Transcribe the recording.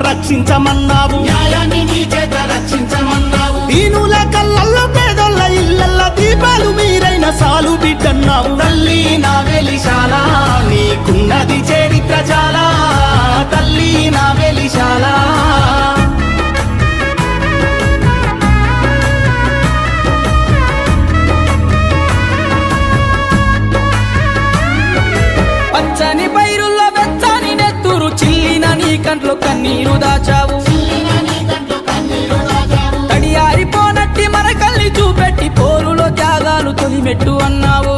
రక్షించమన్నావు, న్యాయాన్ని నీ చేత రక్షించమన్నావు. దీనుల కళ్ళల్లో పేదోళ్ళ ఇళ్ళల్ల దీపాలు మీరైన సాలు బిడ్డన్నావు. తల్లి నా వెలిశాల నీకున్నది చరిత్ర చాలా, తల్లి నా వెలిశాల. పచ్చని పైరుల్లో వెచ్చని నెత్తురు చిల్లిన నీ కంట్లో కన్నీరు దాచావు. తడియారిపోనట్టి మన కల్లి చూపెట్టి పోరులో త్యాగాలు తొలిమెట్టు అన్నావు.